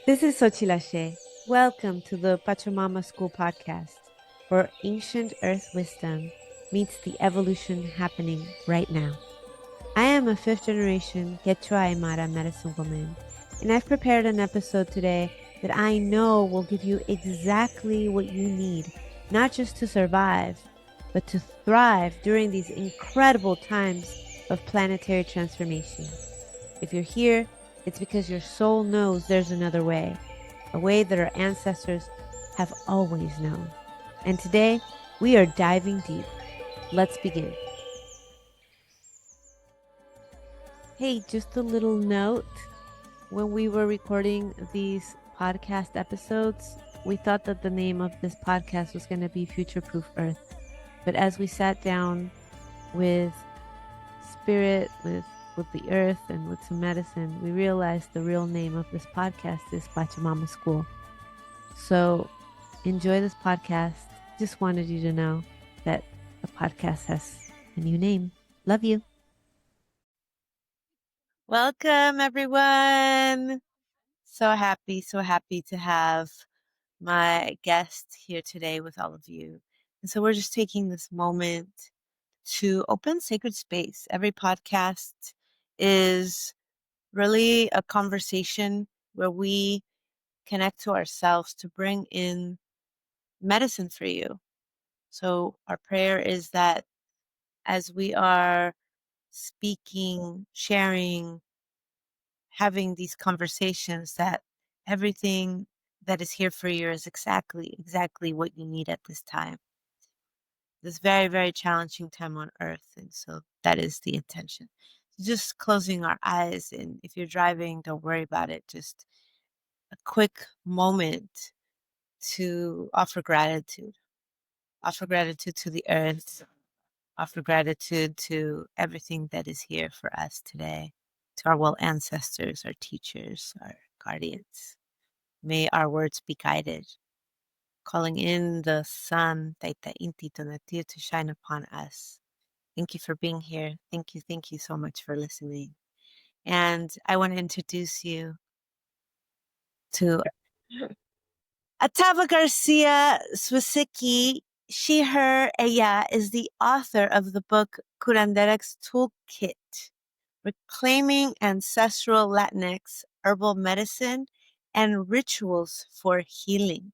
This is Xóchitl Ashé. Welcome to the Pachamama School podcast, where ancient earth wisdom meets the evolution happening right now. I am a fifth generation Quechua-Aymara medicine woman, and I've prepared an episode today that I know will give you exactly what you need, not just to survive, but to thrive during these incredible times of planetary transformation. If you're here, it's because your soul knows there's another way, a way that our ancestors have always known. And today, we are diving deep. Let's begin. Hey, just a little note. When we were recording these podcast episodes, we thought that the name of this podcast was going to be Future Proof Earth. But as we sat down with spirit, with the earth, and with some medicine, we realized the real name of this podcast is Pachamama School. So enjoy this podcast. Just wanted you to know that the podcast has a new name. Love you. Welcome, everyone. So happy to have my guest here today with all of you. And so we're just taking this moment to open sacred space. Every podcast is really a conversation where we connect to ourselves to bring in medicine for you. So our prayer is that as we are speaking, sharing, having these conversations, that everything that is here for you is exactly what you need at this time. This very, very challenging time on earth. And so that is the intention. Just closing our eyes, and if you're driving, don't worry about it. Just a quick moment to offer gratitude to the earth, offer gratitude to everything that is here for us today, to our well ancestors, our teachers, our guardians. May our words be guided, calling in the sun, Taita Inti Tonatiu, to shine upon us. Thank you for being here. Thank you so much for listening. And I want to introduce you to Atava Garcia Swiecicki. She, her, ella is the author of the book Curanderx Toolkit, Reclaiming Ancestral Latinx Herbal Medicine and Rituals for Healing.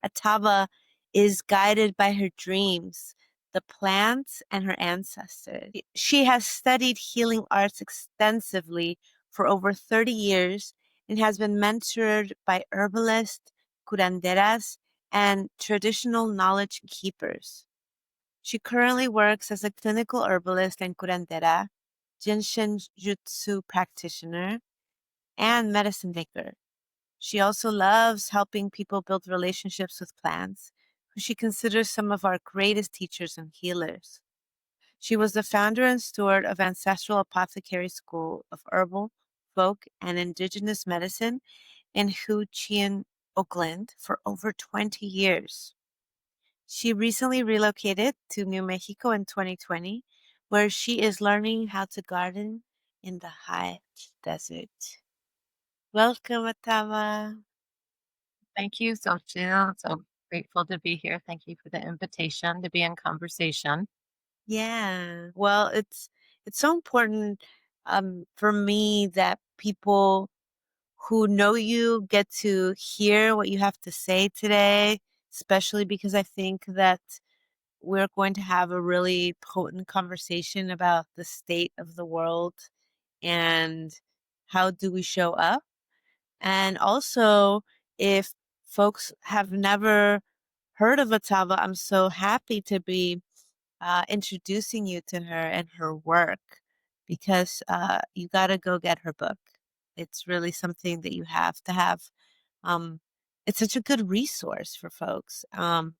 Atava is guided by her dreams, the plants, and her ancestors. She has studied healing arts extensively for over 30 years and has been mentored by herbalists, curanderas, and traditional knowledge keepers. She currently works as a clinical herbalist and curandera, Jinshin Jutsu practitioner, and medicine maker. She also loves helping people build relationships with plants, who she considers some of our greatest teachers and healers. She was the founder and steward of Ancestral Apothecary School of Herbal, Folk, and Indigenous Medicine in Huichin, Oakland for over 20 years. She recently relocated to New Mexico in 2020, where she is learning how to garden in the high desert. Welcome, Atava. Thank you, Xóchitl. So grateful to be here. Thank you for the invitation to be in conversation. Yeah. Well, it's so important for me that people who know you get to hear what you have to say today, especially because I think that we're going to have a really potent conversation about the state of the world and how do we show up. And also, if folks have never heard of Atava, I'm so happy to be introducing you to her and her work, because you got to go get her book. It's really something that you have to have. Um, it's such a good resource for folks. And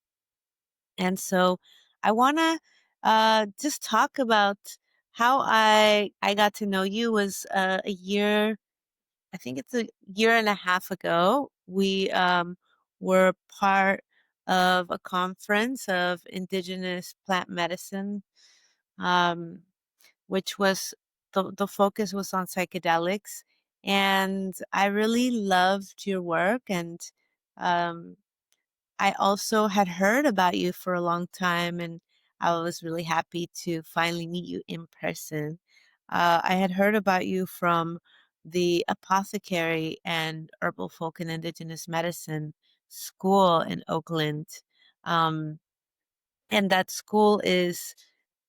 so I want to just talk about how I got to know you. Was a year, I think it's a year and a half ago. We were part of a conference of indigenous plant medicine, um, which was the focus was on psychedelics. and I really loved your work. And um, I also had heard about you for a long time, and I was really happy to finally meet you in person. I had heard about you from the Apothecary and Herbal Folk and Indigenous Medicine School in Oakland. Um, and that school is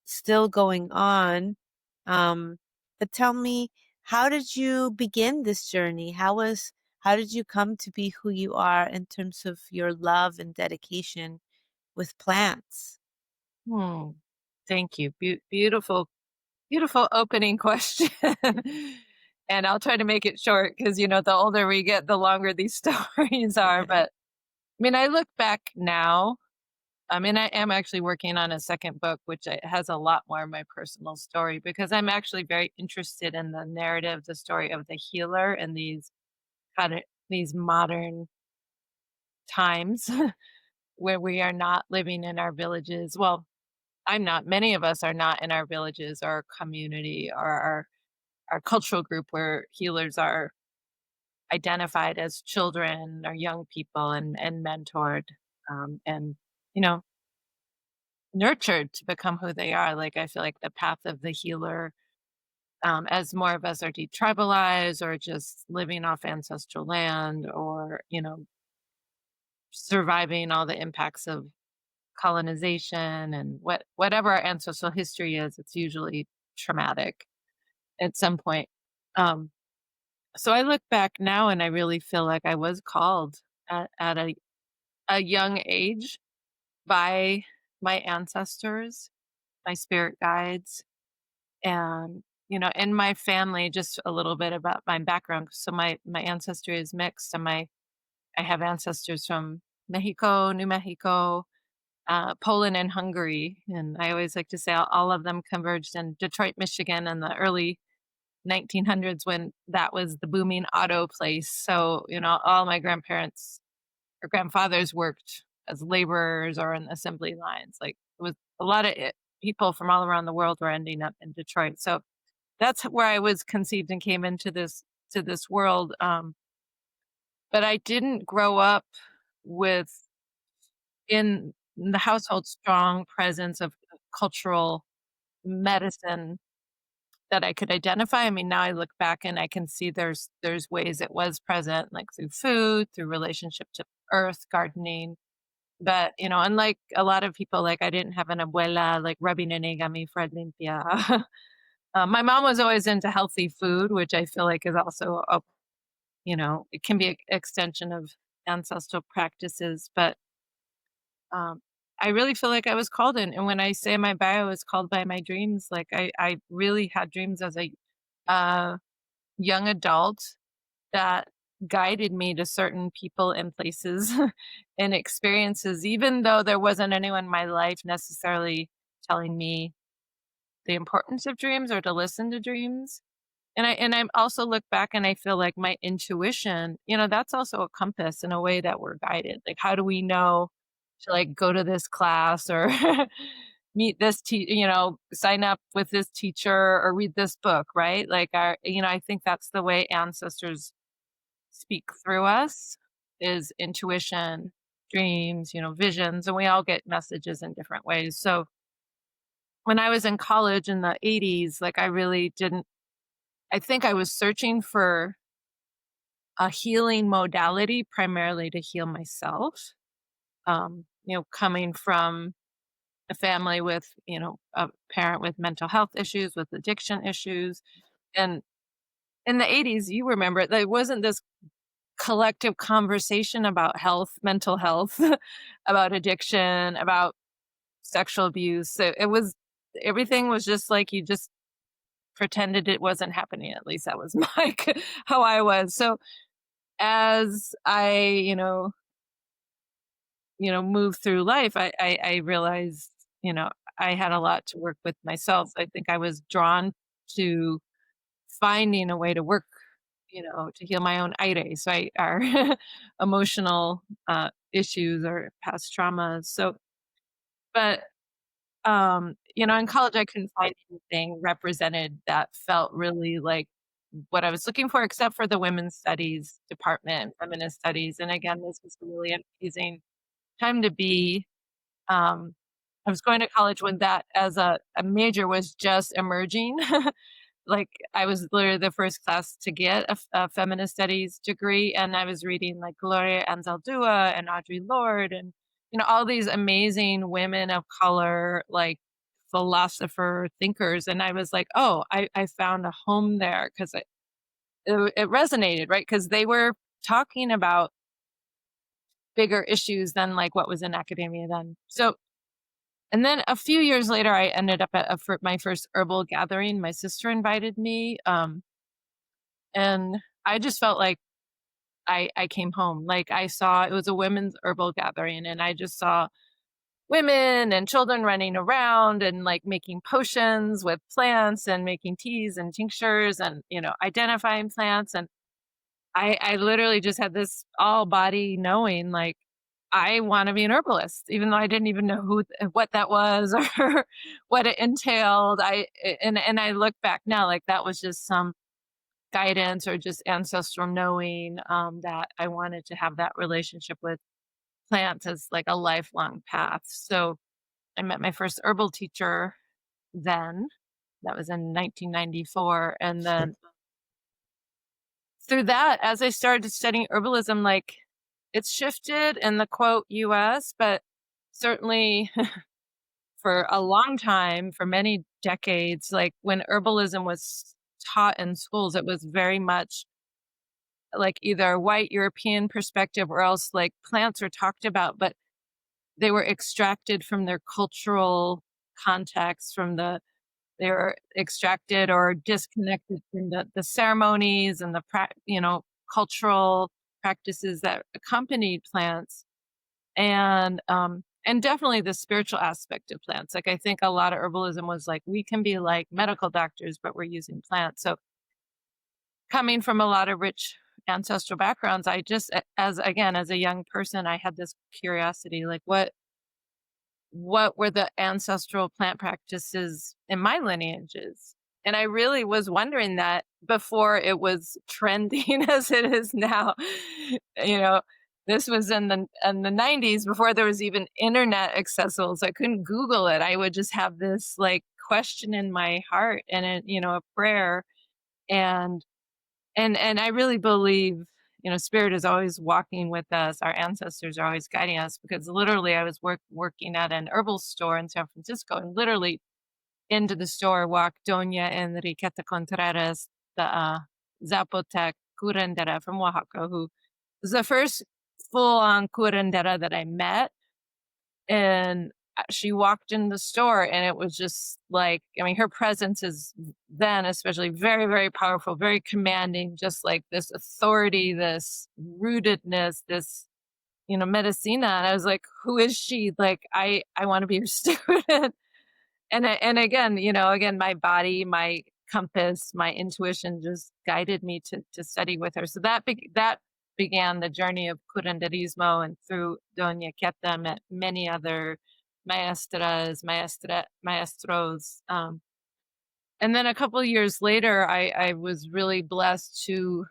still going on. Um, but tell me, how did you begin this journey? How did you come to be who you are in terms of your love and dedication with plants? Hmm. Thank you. Beautiful, beautiful opening question. And I'll try to make it short because, the older we get, the longer these stories are. But I mean, I look back now. I mean, I am actually working on a second book, which has a lot more of my personal story because I'm actually very interested in the narrative, the story of the healer in these kind of these modern times where we are not living in our villages. Well, I'm not. Many of us are not in our villages or our community or our cultural group where healers are identified as children or young people and mentored and you know nurtured to become who they are. Like I feel like the path of the healer, as more of us are detribalized or just living off ancestral land or surviving all the impacts of colonization and whatever our ancestral history is, it's usually traumatic at some point. Um, so I look back now and I really feel like I was called at a young age by my ancestors, my spirit guides, and in my family, just a little bit about my background. So my ancestry is mixed, and I have ancestors from Mexico, New Mexico, Poland, and Hungary. And I always like to say all of them converged in Detroit, Michigan, in the early 1900s when that was the booming auto place. So all my grandparents or grandfathers worked as laborers or in assembly lines. Like it was a lot of people from all around the world were ending up in Detroit. So that's where I was conceived and came into this world. But I didn't grow up with in the household strong presence of cultural medicine that I could identify. I mean, now I look back and I can see there's ways it was present, like through food, through relationship to earth, gardening. But unlike a lot of people, like I didn't have an abuela like rubbing an egg on me for limpia. My mom was always into healthy food, which I feel like is also it can be an extension of ancestral practices. But I really feel like I was called in. And when I say my bio, I was called by my dreams. Like I really had dreams as a uh, young adult that guided me to certain people and places and experiences, even though there wasn't anyone in my life necessarily telling me the importance of dreams or to listen to dreams. And I also look back and I feel like my intuition, that's also a compass in a way that we're guided. Like, how do we know to like go to this class or meet this sign up with this teacher or read this book, right? Like I think that's the way ancestors speak through us is intuition, dreams, visions, and we all get messages in different ways. So when I was in college in the 80s, like I really didn't I think I was searching for a healing modality primarily to heal myself. Coming from a family with, a parent with mental health issues, with addiction issues. And in the 80s, you remember it, there wasn't this collective conversation about health, mental health, about addiction, about sexual abuse. So everything was just like you just pretended it wasn't happening. At least that was how I was. So as I, move through life, I realized, I had a lot to work with myself. I think I was drawn to finding a way to work, to heal my own aire, so our emotional issues or past traumas. So, but in college, I couldn't find anything represented that felt really like what I was looking for, except for the women's studies department, feminist studies. And again, this was really an amazing time to be. Um, I was going to college when that as a major was just emerging. Like I was literally the first class to get a feminist studies degree, and I was reading like Gloria Anzaldúa and Audre Lorde, and all these amazing women of color, like philosopher thinkers, and I was like, oh, I found a home there because it resonated, right? Because they were talking about bigger issues than like what was in academia then. So and then a few years later, I ended up at my first herbal gathering. My sister invited me, and I just felt like I came home. Like I saw it was a women's herbal gathering, and I just saw women and children running around and like making potions with plants and making teas and tinctures and identifying plants. And I literally just had this all body knowing, like, I wanna be an herbalist, even though I didn't even know what that was or what it entailed. And I look back now, like, that was just some guidance or just ancestral knowing, that I wanted to have that relationship with plants as, like, a lifelong path. So, I met my first herbal teacher then. That was in 1994, and then through that, as I started studying herbalism, like it's shifted in the quote US, but certainly for a long time, for many decades, like when herbalism was taught in schools, it was very much like either a white European perspective or else like plants were talked about, but they were extracted from their cultural context, they were extracted or disconnected from the ceremonies and cultural practices that accompanied plants, and definitely the spiritual aspect of plants. Like I think a lot of herbalism was like we can be like medical doctors, but we're using plants. So coming from a lot of rich ancestral backgrounds, I just as a young person, I had this curiosity, like what were the ancestral plant practices in my lineages? And I really was wondering that before it was trending as it is now. You know, this was in the 90s before there was even internet accessible. So I couldn't Google it. I would just have this like question in my heart and a prayer. And and I really believe, spirit is always walking with us. Our ancestors are always guiding us because literally I was working at an herbal store in San Francisco and literally into the store walked Doña Enriqueta Contreras, the Zapotec curandera from Oaxaca, who was the first full-on curandera that I met. And she walked in the store and it was just like, I mean, her presence is then especially very, very powerful, very commanding, just like this authority, this rootedness, this, medicina. And I was like, who is she? Like, I want to be her student. And again, again, my body, my compass, my intuition just guided me to study with her. So that began the journey of curanderismo, and through Doña Queta met many other maestros. And then a couple of years later, I was really blessed to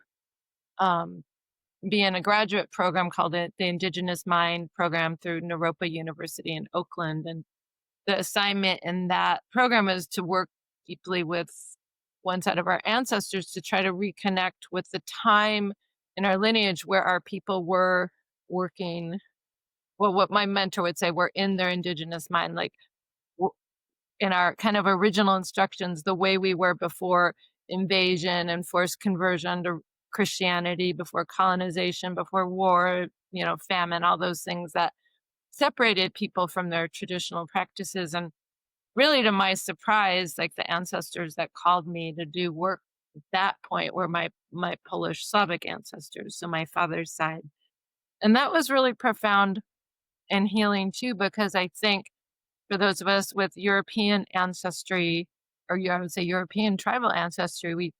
um, be in a graduate program called the Indigenous Mind program through Naropa University in Oakland. And the assignment in that program is to work deeply with one set of our ancestors to try to reconnect with the time in our lineage where our people were working. Well, what my mentor would say, we're in their indigenous mind, like in our kind of original instructions, the way we were before invasion and forced conversion to Christianity, before colonization, before war, famine, all those things that separated people from their traditional practices. And really to my surprise, like the ancestors that called me to do work at that point were my Polish Slavic ancestors, so my father's side. And that was really profound and healing too, because I think for those of us with European ancestry, or I would say European tribal ancestry, we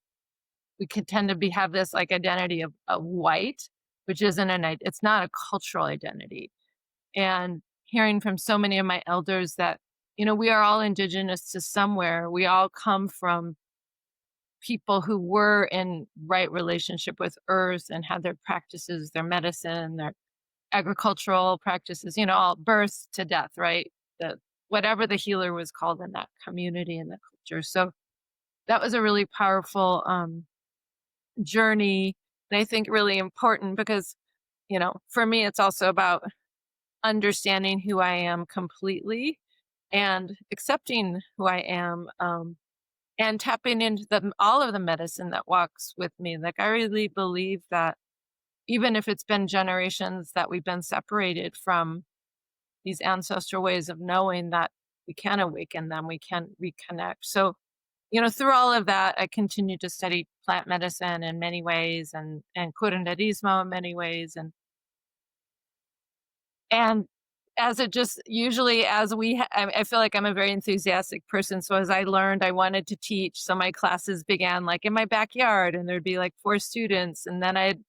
could tend to have this like identity of white, which isn't it's not a cultural identity. And hearing from so many of my elders that, we are all indigenous to somewhere. We all come from people who were in right relationship with earth and had their practices, their medicine, their agricultural practices, all birth to death, right? The whatever the healer was called in that community and the culture. So that was a really powerful journey, and I think really important because, for me, it's also about understanding who I am completely and accepting who I am, and tapping into all of the medicine that walks with me. Like, I really believe that even if it's been generations that we've been separated from these ancestral ways of knowing, that we can awaken them, we can reconnect. So, through all of that, I continue to study plant medicine in many ways and Curanderismo in many ways. And as it just usually as we I feel like I'm a very enthusiastic person, so as I learned, I wanted to teach, so my classes began, like, in my backyard, and there'd be, like, 4 students, and then I had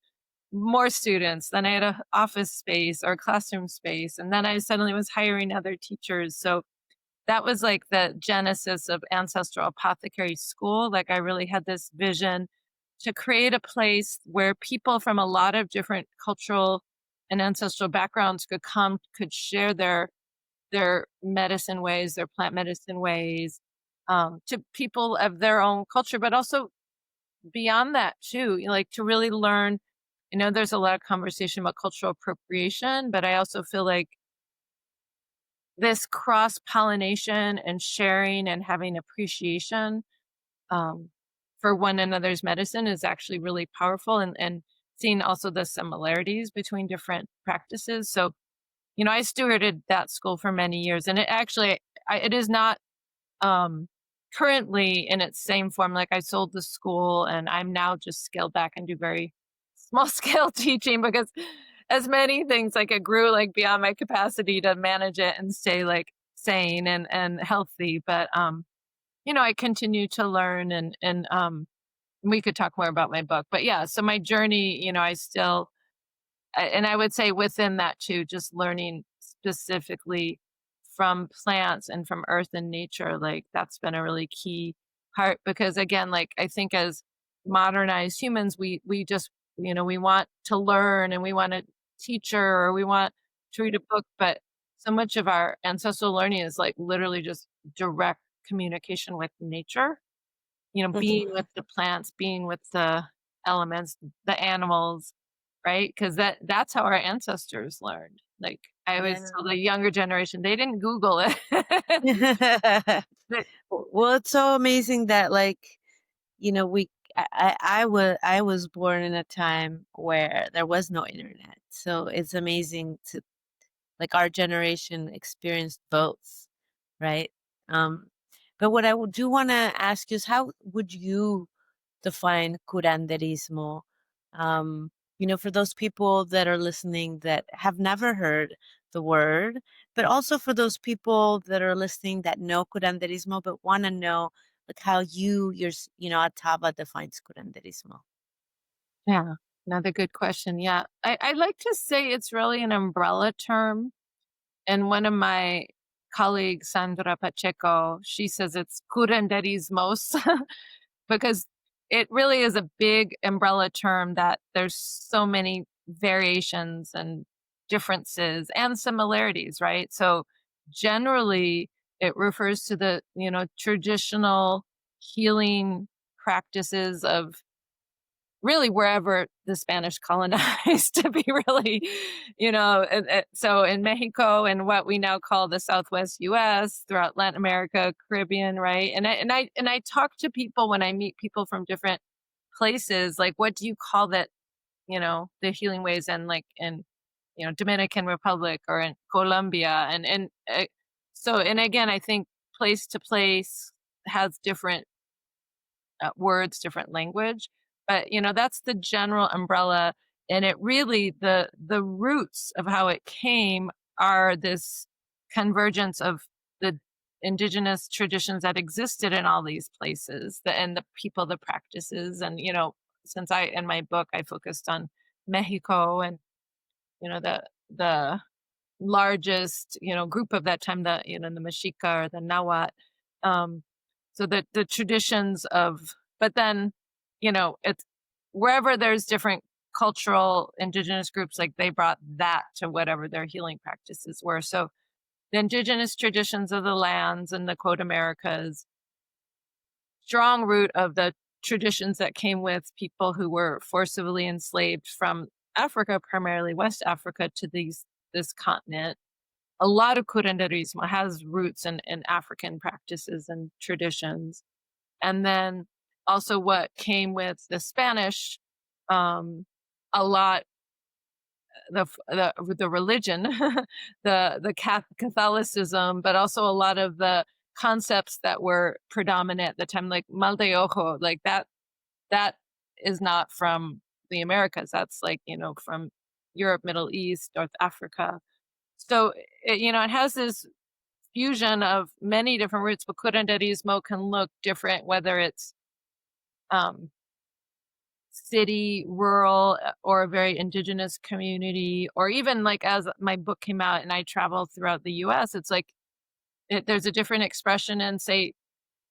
more students, then I had a office space or classroom space, and then I suddenly was hiring other teachers, so that was, like, the genesis of Ancestral Apothecary School. Like, I really had this vision to create a place where people from a lot of different cultural and ancestral backgrounds could share their medicine ways, their plant medicine ways, to people of their own culture, but also beyond that too, like, to really learn. There's a lot of conversation about cultural appropriation, but I also feel like this cross-pollination and sharing and having appreciation, um, for one another's medicine is actually really powerful, and seeing also the similarities between different practices. So, I stewarded that school for many years, and it is not, um, currently in its same form. Like, I sold the school, and I'm now just scaled back and do very small scale teaching because as many things, like, it grew, like, beyond my capacity to manage it and stay, like, sane and healthy. But, I continue to learn, and we could talk more about my book. But yeah, so my journey, and I would say within that too, just learning specifically from plants and from earth and nature, like, that's been a really key part because, again, like, I think as modernized humans, we just, we want to learn and we want a teacher or we want to read a book, but so much of our ancestral learning is, like, literally just direct communication with nature, being with the plants, being with the elements, the animals, right? Because that's how our ancestors learned. Like, I always Yeah. tell the younger generation, they didn't Google it. They Well, it's so amazing that, like, we I was born in a time where there was no internet. So it's amazing to, like, our generation experienced both, right? Um, but what do want to ask you is, how would you define curanderismo? Um, for those people that are listening that have never heard the word, but also for those people that are listening that know curanderismo but want to know, like, how Atava defines curanderismo. Yeah, another good question. Yeah, I like to say it's really an umbrella term. And one of my colleagues, Sandra Pacheco, she says it's curanderismos because it really is a big umbrella term that there's so many variations and differences and similarities, right? So generally it refers to the, traditional healing practices of really wherever the Spanish colonized to be really, so in Mexico and what we now call the Southwest US, throughout Latin America, Caribbean, right? And I talk to people when I meet people from different places, like, what do you call that, the healing ways and, like, in, Dominican Republic or in Colombia, and again, I think place to place has different words, different language. But, that's the general umbrella. And it really, the roots of how it came are this convergence of the indigenous traditions that existed in all these places, and the people, the practices. And, since in my book, I focused on Mexico and, the largest, group of that time, the Mexica or the Nahuatl. Um, so the traditions of But then, it's wherever there's different cultural indigenous groups, like they brought that to whatever their healing practices were. So the indigenous traditions of the lands and the quote Americas, strong root of the traditions that came with people who were forcibly enslaved from Africa, primarily West Africa, to this continent. A lot of curanderismo has roots in African practices and traditions. And then also what came with the Spanish, a lot the religion, the Catholicism, but also a lot of the concepts that were predominant at the time, like mal de ojo, like that is not from the Americas. That's like from Europe, Middle East, North Africa. So it has this fusion of many different roots, but curanderismo can look different, whether it's um, city, rural, or a very indigenous community, or even like as my book came out and I travel throughout the US, it's like there's a different expression in, say,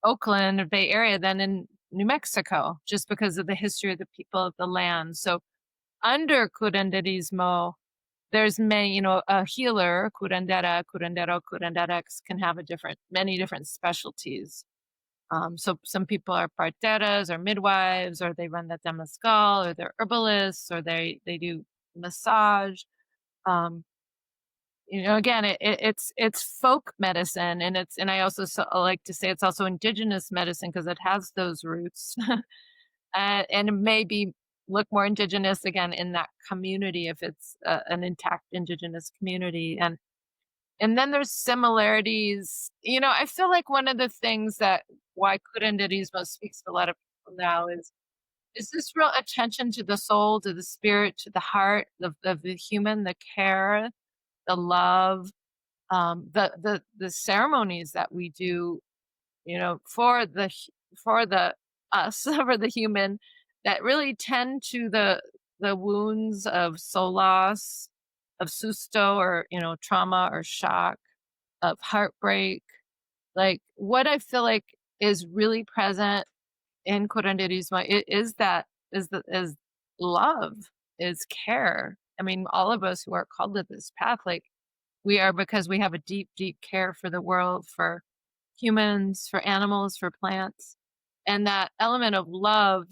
Oakland or Bay Area than in New Mexico, just because of the history of the people of the land. So under curanderismo, there's many, a healer, curandera, curandero, curanderx can have many different specialties. So some people are parteras or midwives, or they run the temazcal, or they're herbalists, or they do massage. Um, again, it's folk medicine, and I also like to say it's also indigenous medicine because it has those roots, and it may be look more indigenous again in that community if it's an intact indigenous community. And then there's similarities. I feel like one of the things that why curanderismo speaks to a lot of people now is this real attention to the soul, to the spirit, to the heart of the human, the care, the love, the ceremonies that we do, for the us, for the human, that really tend to the wounds of soul loss, of susto, or trauma or shock, of heartbreak. Like what I feel like is really present in curanderismo is love, is care. I mean, all of us who are called to this path, like we are, because we have a deep, deep care for the world, for humans, for animals, for plants. And that element of love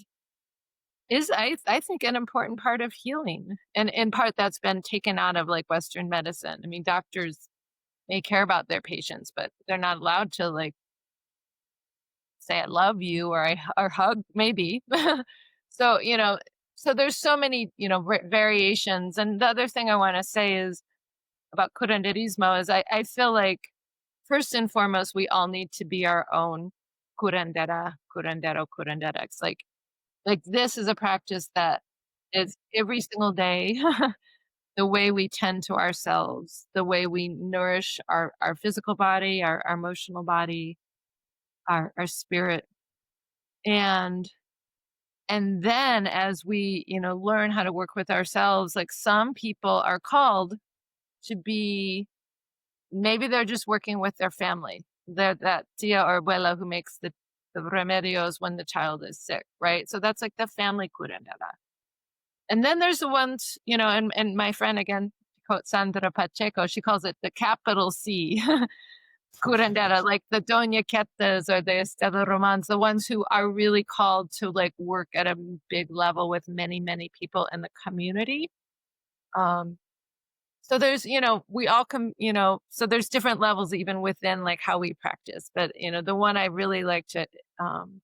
is, I think, an important part of healing. And in part that's been taken out of like Western medicine. I mean, doctors may care about their patients, but they're not allowed to like say I love you, or hug maybe. So, so there's so many, variations. And the other thing I want to say is about curanderismo is I feel like first and foremost, we all need to be our own curandera, curandero, curanderx. Like this is a practice that is every single day. The way we tend to ourselves, the way we nourish our physical body, our emotional body, our spirit. And and then as we, learn how to work with ourselves, like some people are called to be, maybe they're just working with their family. They're that tia or abuela who makes the remedios when the child is sick, right? So that's like the family curandera. And then there's the ones, and my friend again, quote Sandra Pacheco, she calls it the capital C curandera, like the Doña or the Estela Romans, the ones who are really called to like work at a big level with many, many people in the community. Um, so there's, we all come, so there's different levels even within like how we practice. But, the one I really like to um,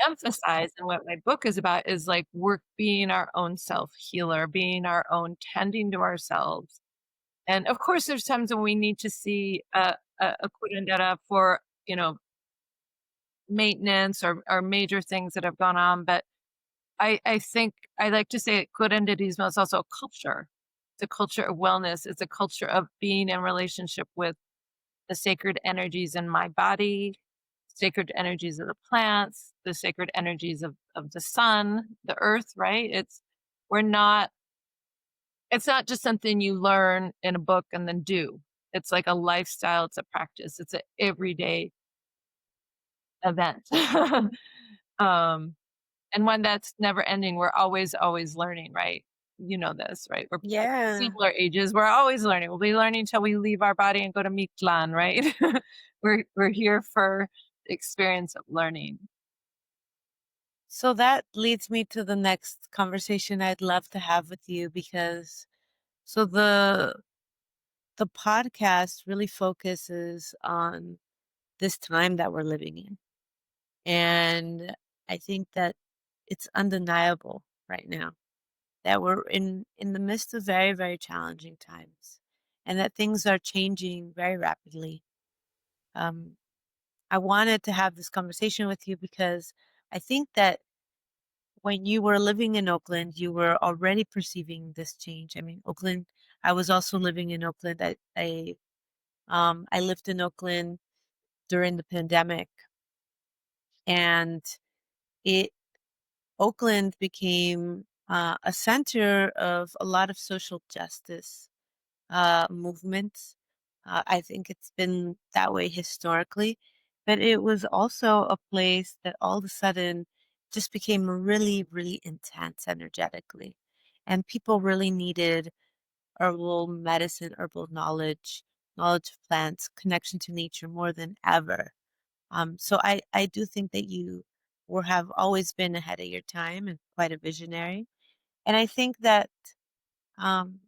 emphasize and what my book is about is like work being our own self healer, being our own tending to ourselves. And of course, there's times when we need to see a curandera for, maintenance or major things that have gone on. But I think I like to say curanderismo is also a culture. It's a culture of wellness. It's a culture of being in relationship with the sacred energies in my body, sacred energies of the plants, the sacred energies of the sun, the earth, right? We're not, it's not just something you learn in a book and then do. It's like a lifestyle, it's a practice, it's an everyday event. Um, and when that's never ending, we're always learning, right? You know this, right? We're at Yeah. similar ages. We're always learning. We'll be learning till we leave our body and go to Mictlan, right? We're here for the experience of learning. So that leads me to the next conversation I'd love to have with you because so the podcast really focuses on this time that we're living in. And I think that it's undeniable right now that we're in the midst of very, very challenging times and that things are changing very rapidly. Um, I wanted to have this conversation with you because I think that when you were living in Oakland, you were already perceiving this change. I mean, Oakland, I was also living in Oakland. I lived in Oakland during the pandemic, and it Oakland became a center of a lot of social justice movements. I think it's been that way historically, but it was also a place that all of a sudden just became really, really intense energetically. And people really needed herbal medicine, herbal knowledge, knowledge of plants, connection to nature more than ever. So I do think that you were have always been ahead of your time and quite a visionary. And I think that um,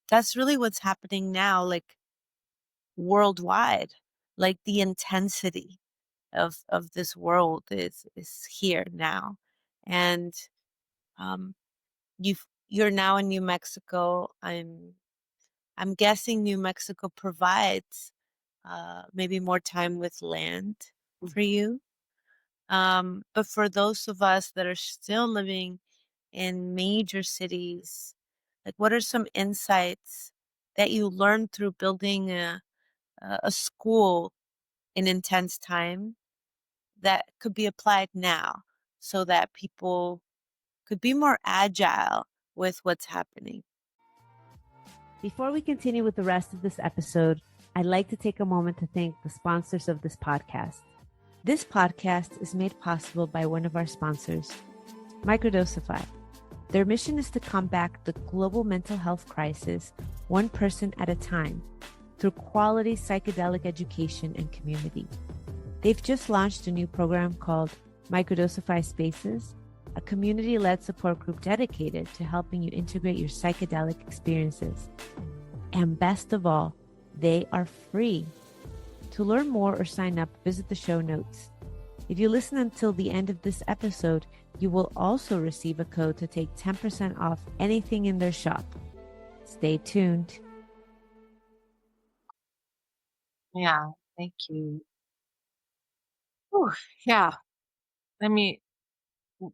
that's really what's happening now, like worldwide. Like the intensity of this world is here now, and um, you're now in New Mexico. I'm guessing New Mexico provides maybe more time with land for Mhm. you. But for those of us that are still living in major cities, like what are some insights that you learned through building a school in intense time that could be applied now so that people could be more agile with what's happening? Before we continue with the rest of this episode, I'd like to take a moment to thank the sponsors of this podcast. This podcast is made possible by one of our sponsors, Microdosify. Their mission is to combat the global mental health crisis one person at a time through quality psychedelic education and community. They've just launched a new program called Microdosify Spaces, a community-led support group dedicated to helping you integrate your psychedelic experiences. And best of all, they are free. To learn more or sign up, visit the show notes. If you listen until the end of this episode, you will also receive a code to take 10% off anything in their shop. Stay tuned. Yeah, thank you. Whew, yeah. I mean, w-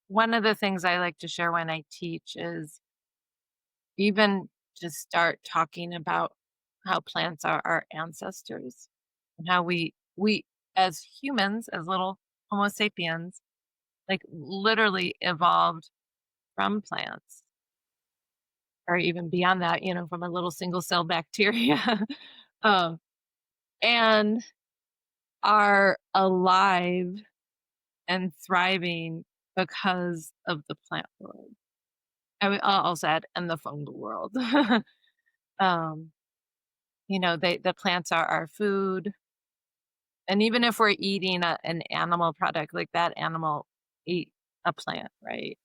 one of the things I like to share when I teach is even just start talking about how plants are our ancestors and how we as humans, as little Homo sapiens, like literally evolved from plants or even beyond that, from a little single cell bacteria. um, and are alive and thriving because of the plant world. I mean, I'll also add, and the fungal world. um, the plants are our food, and even if we're eating an animal product, like that animal ate a plant, right?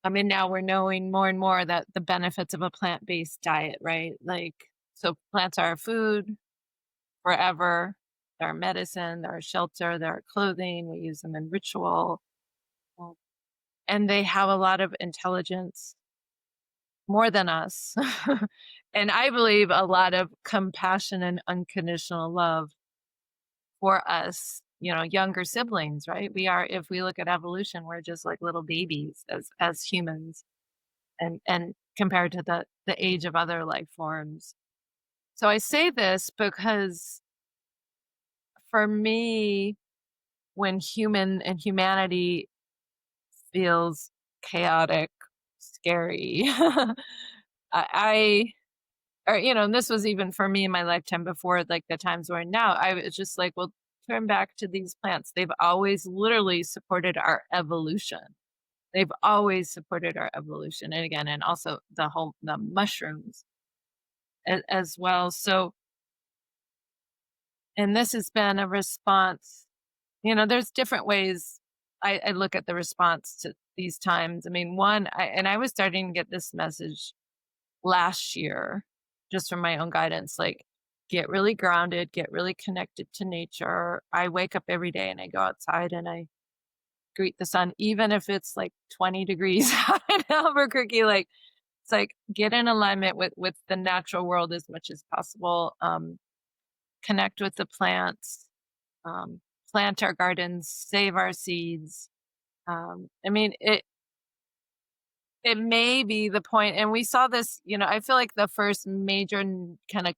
I mean, now we're knowing more and more that the benefits of a plant-based diet, right? Like, so plants are our food forever. They're our medicine, they're our shelter, they're our clothing. We use them in ritual, um, and they have a lot of intelligence, more than us. And I believe a lot of compassion and unconditional love for us, younger siblings, right? If we look at evolution, we're just like little babies as humans, and compared to the age of other life forms. So I say this because for me, when human and humanity feels chaotic, scary, I or and this was even for me in my lifetime before, like the times we're in now, I was just like, well, turn back to these plants. They've always literally supported our evolution. They've always supported our evolution. And again, and also the mushrooms as well. So, and this has been a response, there's different ways I look at the response to these times. I mean, I was starting to get this message last year, just from my own guidance, like, get really grounded, get really connected to nature. I wake up every day and I go outside and I greet the sun, even if it's like 20 degrees out in Albuquerque. Like, it's like, get in alignment with the natural world as much as possible. Connect with the plants, um, plant our gardens, save our seeds. I mean, it may be the point, and we saw this, I feel like the first major kind of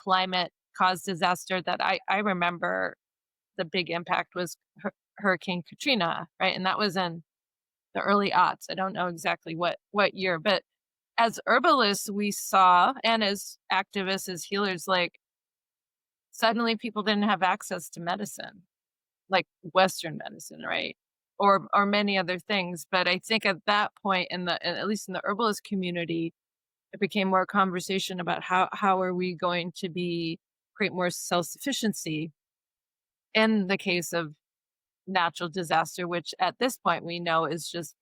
climate caused disaster that I remember, the big impact was Hurricane Katrina, right? And that was in the early aughts. I don't know exactly what year, but as herbalists, we saw, and as activists, as healers, like, suddenly people didn't have access to medicine, like Western medicine, right? Or many other things. But I think at that point, at least in the herbalist community, it became more conversation about how are we going to create more self-sufficiency in the case of natural disaster, which at this point we know is just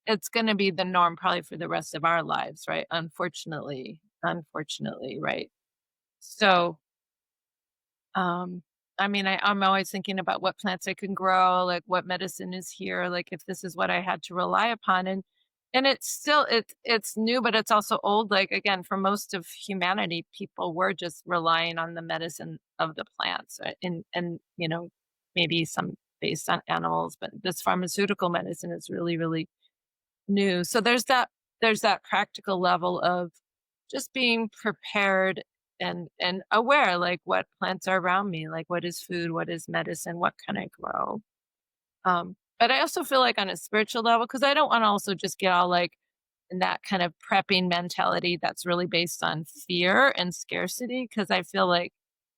it's going to be the norm probably for the rest of our lives, right? Unfortunately, right? So, um, I mean, I'm always thinking about what plants I can grow, like what medicine is here, like if this is what I had to rely upon. And it's still it's new, but it's also old. Like, again, for most of humanity, people were just relying on the medicine of the plants, right? And maybe some based on animals, but this pharmaceutical medicine is really, really new. So there's that practical level of just being prepared and aware, like, what plants are around me, like, what is food, what is medicine, what can I grow. But I also feel like on a spiritual level, because I don't want to also just get all like in that kind of prepping mentality that's really based on fear and scarcity, because I feel like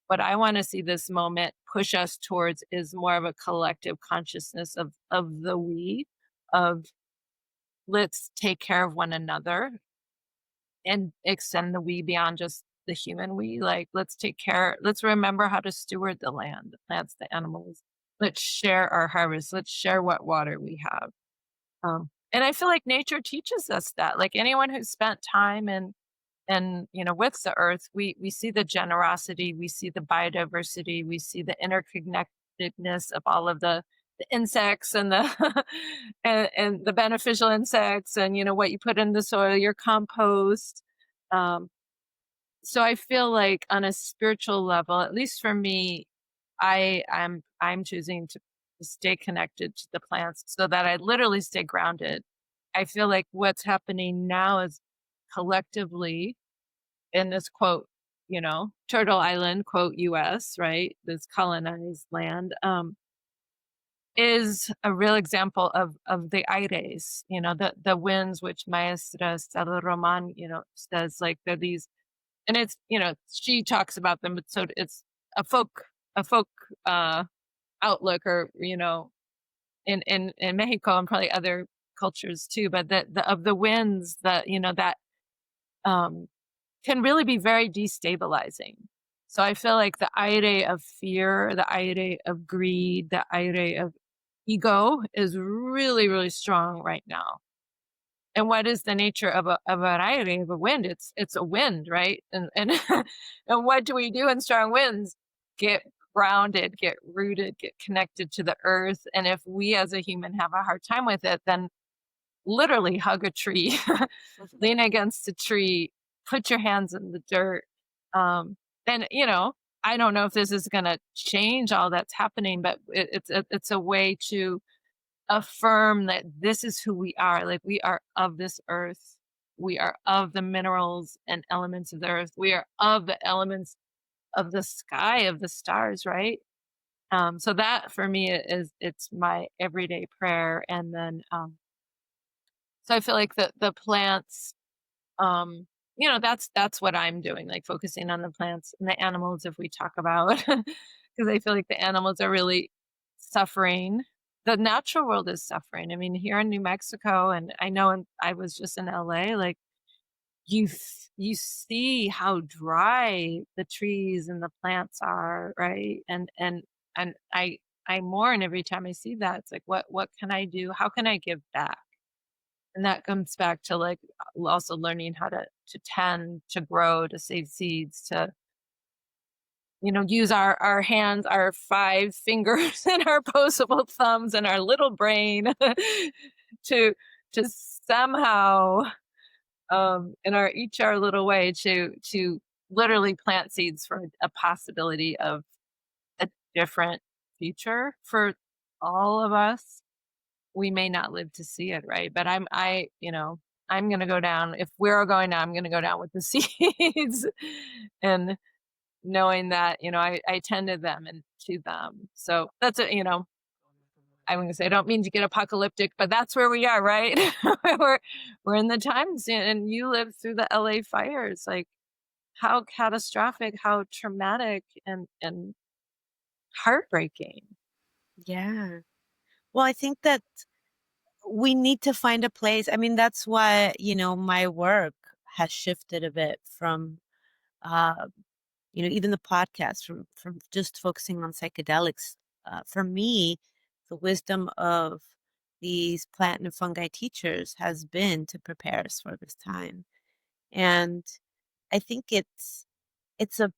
what I want to see this moment push us towards is more of a collective consciousness of the we, of let's take care of one another and extend the we beyond just the human we. Like, let's remember how to steward the land, the plants, the animals. Let's share our harvest. Let's share what water we have. And I feel like nature teaches us that. Like, anyone who's spent time and with the earth, we see the generosity, we see the biodiversity, we see the interconnectedness of all of the insects and the and the beneficial insects, and what you put in the soil, your compost. Um, so I feel like on a spiritual level, at least for me, I'm choosing to stay connected to the plants so that I literally stay grounded. I feel like what's happening now is collectively in this quote, Turtle Island, quote, US, right? This colonized land, is a real example of the aires, the winds, which Maestra Stella Roman, says, like, they're these, and it's, she talks about them, but so it's a folk uh outlook, or in Mexico and probably other cultures too, but the of the winds that that um can really be very destabilizing. So I feel like the aire of fear, the aire of greed, the aire of ego is really, really strong right now. And what is the nature of an aire, of a wind? It's a wind, right? And and what do we do in strong winds? Get grounded, get rooted, get connected to the earth. And if we as a human have a hard time with it, then literally hug a tree, lean against a tree, put your hands in the dirt. Um, and I don't know if this is going to change all that's happening, but it's a way to affirm that this is who we are. Like, we are of this earth. We are of the minerals and elements of the earth. We are of the elements of the sky, of the stars, right? So that for me it's my everyday prayer. And then, so I feel like the plants, that's what I'm doing, like focusing on the plants and the animals, if we talk about because I feel like the animals are really suffering. The natural world is suffering. I mean, here in New Mexico, and I know I was just in LA, like you see how dry the trees and the plants are, right? And I mourn every time I see that. It's like, what can I do? How can I give back? And that comes back to like also learning how to tend, to grow, to save seeds, to use our hands, our 5 fingers and our opposable thumbs and our little brain to somehow in our each our little way to literally plant seeds for a possibility of a different future for all of us. We may not live to see it, right? But I'm gonna go down. If we're going down, I'm gonna go down with the seeds and knowing that, I tended them and to them. So that's it, I'm gonna say I don't mean to get apocalyptic, but that's where we are, right? we're in the times, and you lived through the LA fires. Like how catastrophic, how traumatic and heartbreaking. Yeah. Well, I think that we need to find a place. I mean, that's why, my work has shifted a bit from, uh, even the podcast from just focusing on psychedelics. For me, the wisdom of these plant and fungi teachers has been to prepare us for this time. And I think it's a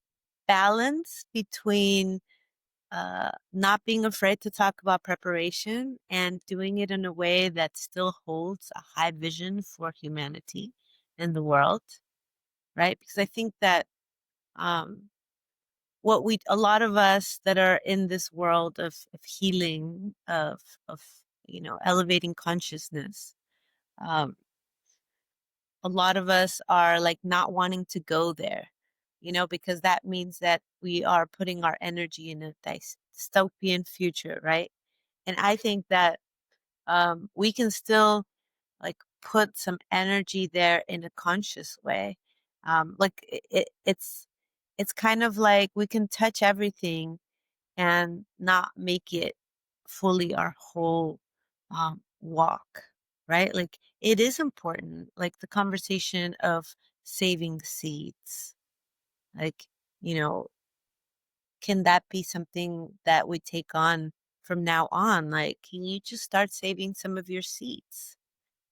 balance between not being afraid to talk about preparation and doing it in a way that still holds a high vision for humanity and the world, right? Because I think that um, a lot of us that are in this world of healing, of elevating consciousness, um, a lot of us are like not wanting to go there, because that means that we are putting our energy in a dystopian future, right? And I think that we can still like put some energy there in a conscious way. Like it's kind of like we can touch everything and not make it fully our whole walk, right? Like it is important, like the conversation of saving seeds. Like, you know, can that be something that we take on from now on? Like, can you just start saving some of your seeds,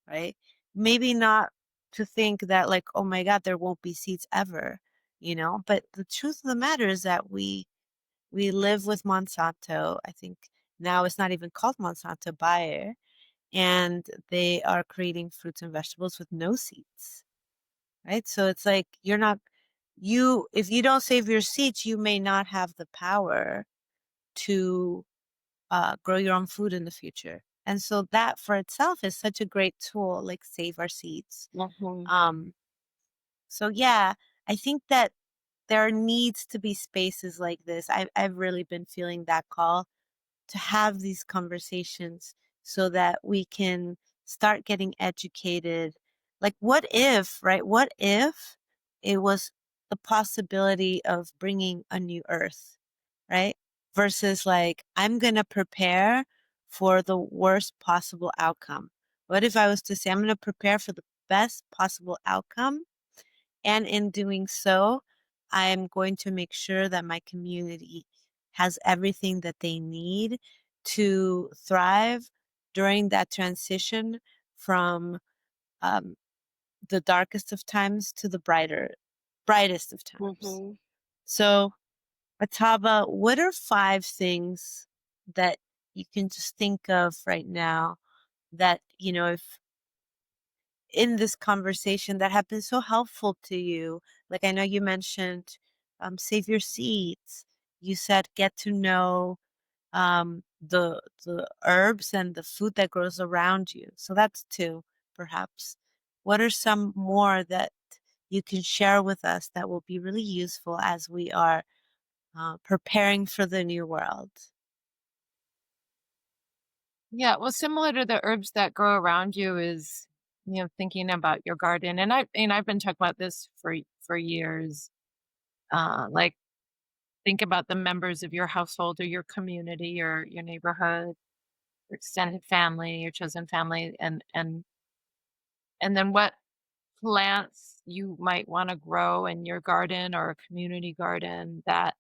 right? Maybe not to think that, like, oh my God, there won't be seeds ever, but the truth of the matter is that we live with Monsanto. I think now it's not even called Monsanto Bayer, and they are creating fruits and vegetables with no seeds, right? So it's like if you don't save your seeds, you may not have the power to grow your own food in the future. And so that for itself is such a great tool, like save our seeds. Mhm. Um, so yeah, I think that there needs to be spaces like this. I've really been feeling that call to have these conversations so that we can start getting educated. Like, what if, right? What if it was the possibility of bringing a new earth, right? Versus like, I'm going to prepare for the worst possible outcome. What if I was to say, I'm going to prepare for the best possible outcome? And in doing so, I am going to make sure that my community has everything that they need to thrive during that transition from um, the darkest of times to the brightest of times. Mhm. So, Atava, what are 5 things that you can just think of right now that, if in this conversation that have been so helpful to you? Like I know you mentioned save your seeds. You said get to know the herbs and the food that grows around you. So that's 2, perhaps. What are some more that you can share with us that will be really useful as we are preparing for the new world? Yeah, well, similar to the herbs that grow around you is, thinking about your garden. And I've been talking about this for years. Like think about the members of your household or your community or your neighborhood, your extended family, your chosen family, and then what plants you might want to grow in your garden or a community garden that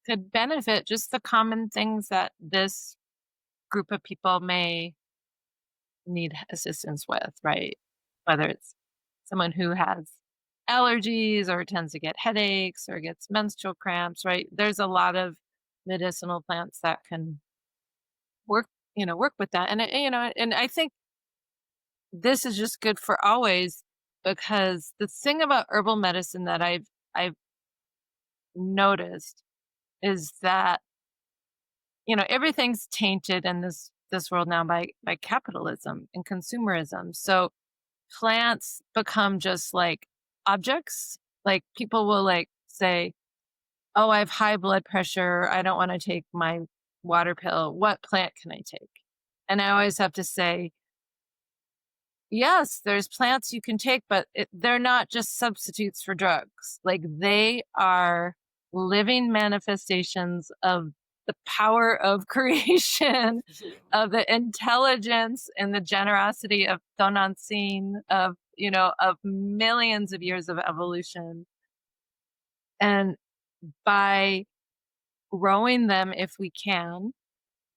could benefit just the common things that this group of people may need assistance with, right? Whether it's someone who has allergies or tends to get headaches or gets menstrual cramps, right? There's a lot of medicinal plants that can work, work with that. And I think this is just good for always because the thing about herbal medicine that I've noticed is that, everything's tainted in this world now by capitalism and consumerism. So plants become just like objects. Like people will like say, "Oh, I have high blood pressure. I don't want to take my water pill. What plant can I take?" And I always have to say, yes, there's plants you can take, but they're not just substitutes for drugs. Like they are living manifestations of the power of creation, of the intelligence and the generosity of Tonantzin, of millions of years of evolution. And by growing them, if we can,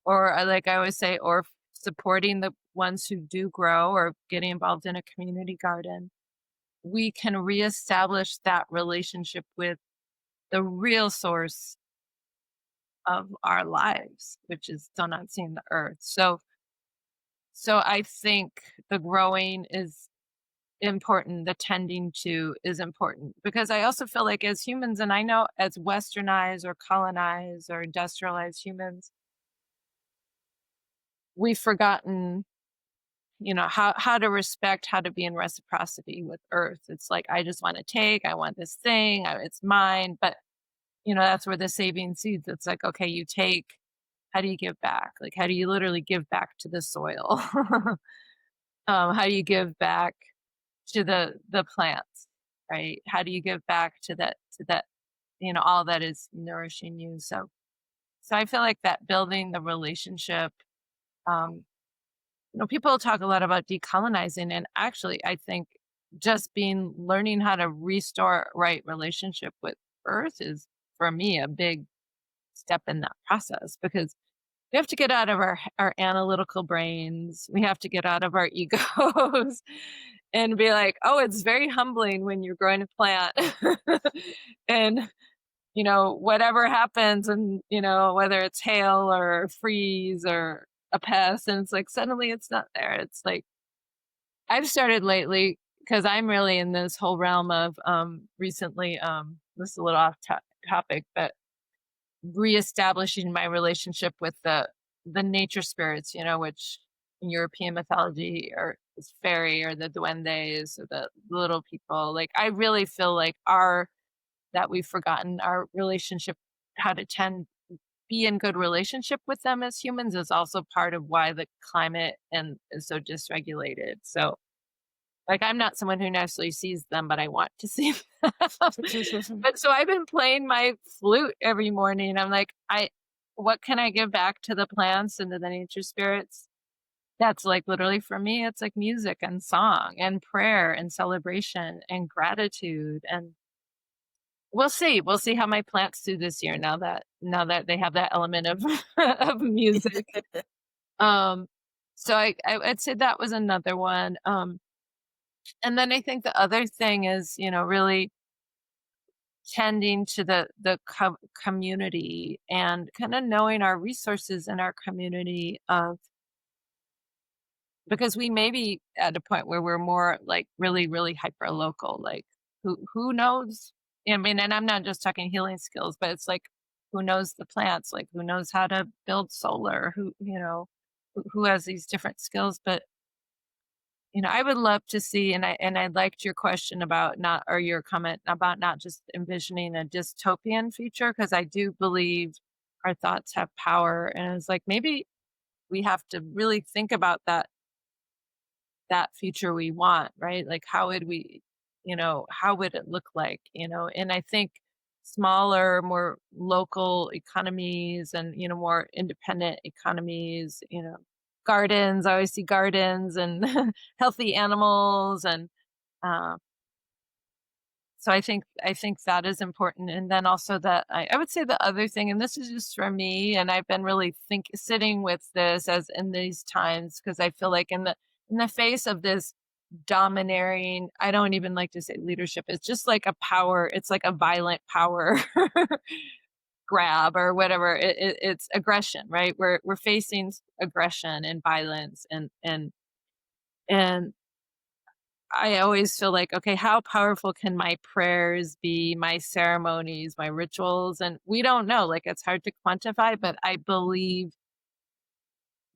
or like I always say, or supporting the ones who do grow or getting involved in a community garden, we can reestablish that relationship with the real source of our lives, which is still not seeing the earth. So I think the growing is important, the tending to is important because I also feel like as humans, and I know as westernized or colonized or industrialized humans, we've forgotten how to respect, how to be in reciprocity with earth. It's like I just want to take, I want this thing, it's mine. But that's where the saving seeds, it's like, okay, you take, how do you give back? Like how do you literally give back to the soil? How do you give back to the plants, right? How do you give back to that all that is nourishing you? So I feel like that building the relationship. um People talk a lot about decolonizing, and actually, I think just learning how to restore right relationship with Earth is, for me, a big step in that process because we have to get out of our analytical brains. We have to get out of our egos and be like, oh, it's very humbling when you're growing a plant, and whatever happens, and whether it's hail or freeze or a pest, and it's like suddenly it's not there. It's like I've started lately because I'm really in this whole realm of recently, this is a little off topic, but reestablishing my relationship with the nature spirits, which in European mythology or is fairy or the duendes or the little people. Like I really feel like that we've forgotten our relationship, how to be in good relationship with them as humans is also part of why the climate and is so dysregulated. So like, I'm not someone who necessarily sees them, but I want to see them. But so I've been playing my flute every morning. I'm like, what can I give back to the plants and to the nature spirits? That's like literally for me, it's like music and song and prayer and celebration and gratitude. And we'll see. We'll see how my plants do this year now that they have that element of of music. Um, so I'd say that was another one. And then I think the other thing is, really tending to the community and kind of knowing our resources in our community of because we may be at a point where we're more like really, really hyper local. Like who knows? I mean, and I'm not just talking healing skills, but it's like who knows the plants, like who knows how to build solar, who has these different skills. But I would love to see, and I liked your question about not, or your comment about not just envisioning a dystopian future, because I do believe our thoughts have power, and it's like maybe we have to really think about that future we want, right? Like how would it look like, and I think smaller, more local economies and, more independent economies, gardens. I always see gardens and healthy animals and uh, so I think that is important. And then also that I would say the other thing, and this is just for me, and I've been really sitting with this as in these times, because I feel like in the face of this domineering, I don't even like to say leadership, it's just like a power, it's like a violent power grab or whatever. It's aggression, right? We're facing aggression and violence and I always feel like, okay, how powerful can my prayers be, my ceremonies, my rituals? And we don't know, like it's hard to quantify, but I believe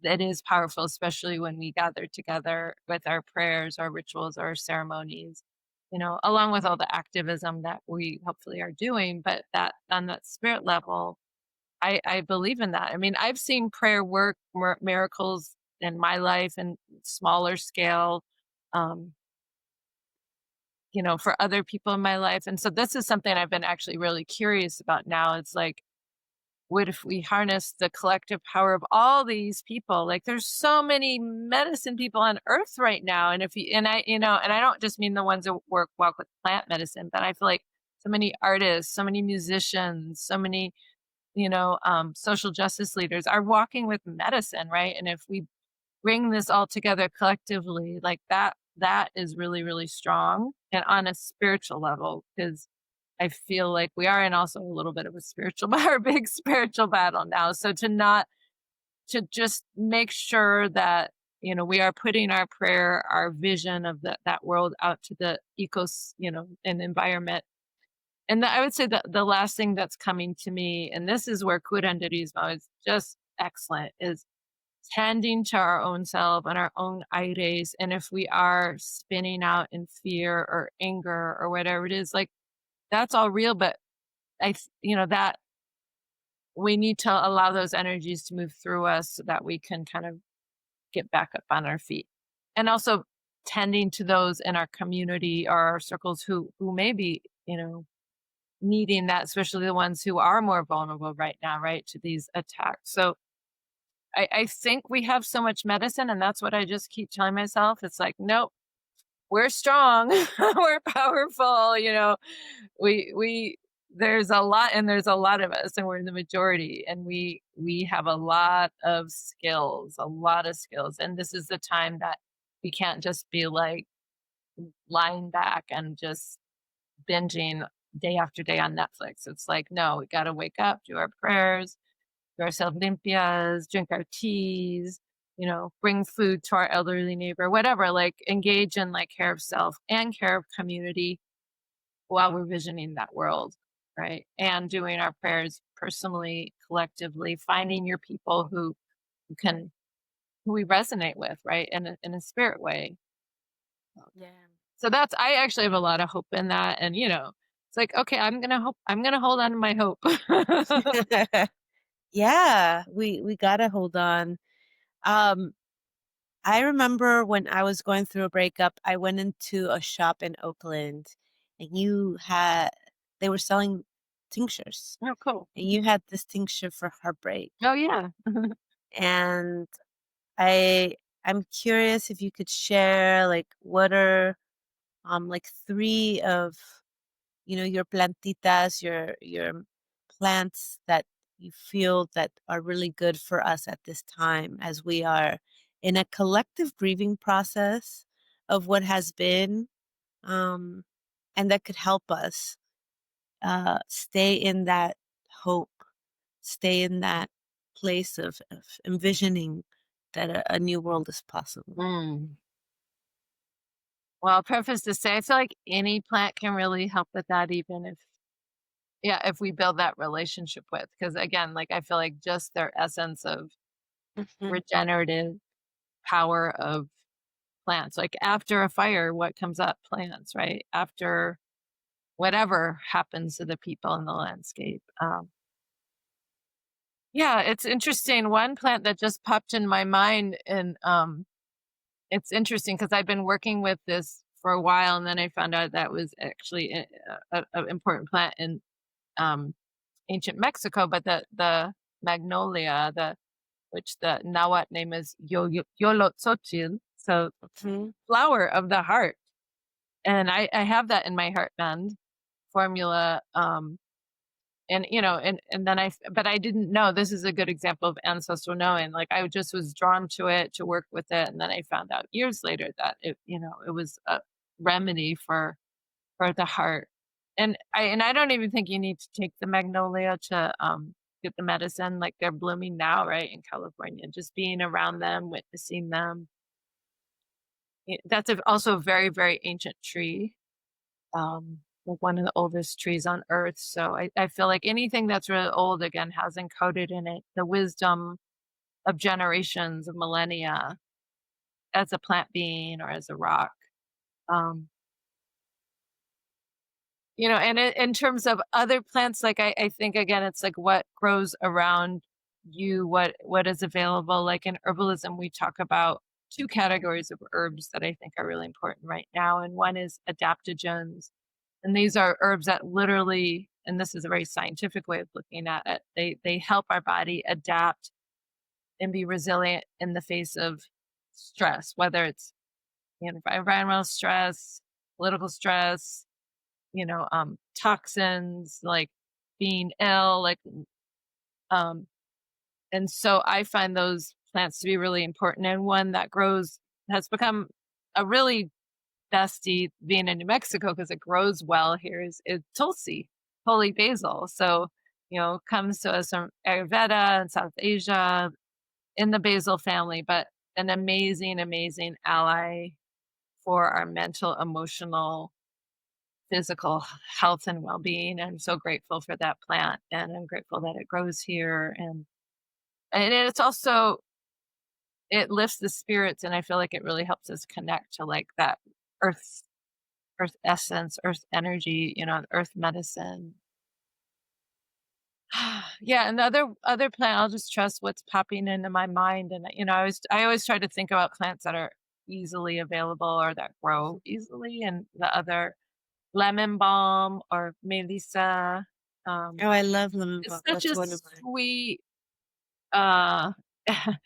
that is powerful, especially when we gather together with our prayers, our rituals, our ceremonies, along with all the activism that we hopefully are doing. But that on that spirit level, I believe in that. I mean, I've seen prayer work, miracles in my life and smaller scale. Um, for other people in my life. And so this is something I've been actually really curious about now. It's like, what if we harness the collective power of all these people? Like there's so many medicine people on earth right now. And if you, and I, and I don't just mean the ones that walk with plant medicine, but I feel like so many artists, so many musicians, so many, social justice leaders are walking with medicine, right? And if we bring this all together collectively, like that is really, really strong and on a spiritual level, because I feel like we are in also a little bit of a spiritual our big spiritual battle now. So to just make sure that, we are putting our prayer, our vision of that world out to the and environment. And I would say that the last thing that's coming to me, and this is where curanderismo is just excellent, is tending to our own self and our own aires. And if we are spinning out in fear or anger or whatever it is, like that's all real. But that we need to allow those energies to move through us so that we can kind of get back up on our feet. And also tending to those in our community or our circles who may be, needing that, especially the ones who are more vulnerable right now, right, to these attacks. So I think we have so much medicine, and that's what I just keep telling myself. It's like, nope, we're strong, we're powerful. We there's a lot of us, and we're in the majority, and we have a lot of skills, and this is the time that we can't just be like lying back and just binging day after day on Netflix. It's like, no, we got to wake up, do our prayers, do our self limpias, drink our teas, bring food to our elderly neighbor, whatever, like engage in like care of self and care of community while we're visioning that world, right? And doing our prayers personally, collectively, finding your people who we resonate with, right? In a spirit way. Yeah. So I actually have a lot of hope in that. And it's like, okay, I'm gonna hold on to my hope. Yeah, we gotta hold on. Um, I remember when I was going through a breakup, I went into a shop in Oakland and they were selling tinctures. Oh, cool. And you had this tincture for heartbreak. Oh yeah. And I I'm curious if you could share like what are like three of your plantitas, your plants that you feel that are really good for us at this time as we are in a collective grieving process of what has been, um, and that could help us stay in that hope, stay in that place of envisioning that a new world is possible. Mm. Well, I'll preface to say I feel like any plant can really help with that, even if we build that relationship with, because again, like I feel like just their essence of Mhm. regenerative power of plants. Like after a fire, what comes up? Plants, right? After whatever happens to the people in the landscape. Yeah, it's interesting. One plant that just popped in my mind, and it's interesting because I've been working with this for a while, and then I found out that was actually an important plant. And ancient Mexico, but the magnolia, which the Nahuatl name is Yolotzotl, so Mhm. flower of the heart. And I have that in my heartband formula. And and then but I didn't know, this is a good example of ancestral knowing. Like I just was drawn to it to work with it, and then I found out years later that it was a remedy for the heart. And I don't even think you need to take the magnolia to get the medicine. Like they're blooming now, right, in California. Just being around them, witnessing them. That's also a very, very ancient tree, like one of the oldest trees on earth. So I feel like anything that's really old, again, has encoded in it the wisdom of generations, of millennia, as a plant being or as a rock. Um, and in terms of other plants, like I think again, it's like what grows around you, what is available. Like in herbalism, we talk about two categories of herbs that I think are really important right now. And one is adaptogens. And these are herbs that literally, and this is a very scientific way of looking at it, they help our body adapt and be resilient in the face of stress, whether it's environmental stress, political stress, toxins, like being ill, um, and so I find those plants to be really important. And one that has become a really bestie being in New Mexico because it grows well here is Tulsi, holy basil. So, comes to us from Ayurveda and South Asia in the basil family, but an amazing, amazing ally for our mental, emotional, physical health and well-being. I'm so grateful for that plant, and I'm grateful that it grows here. And it's also, it lifts the spirits, and I feel like it really helps us connect to like that earth earth essence, earth energy, earth medicine. Yeah, and the other plant, I'll just trust what's popping into my mind. And I always try to think about plants that are easily available or that grow easily, and the other lemon balm or melissa. Oh, I love lemon It's balm. such That's a one of mine. sweet, uh I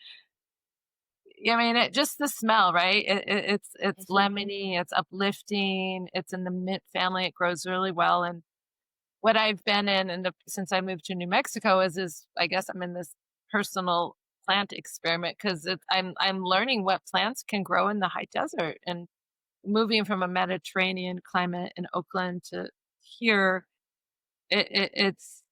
mean, just the smell, right? It's Mhm. lemony, it's uplifting, it's in the mint family, it grows really well. And what I've been in since I moved to New Mexico is I guess I'm in this personal plant experiment because I'm learning what plants can grow in the high desert. And moving from a Mediterranean climate in Oakland to here, it's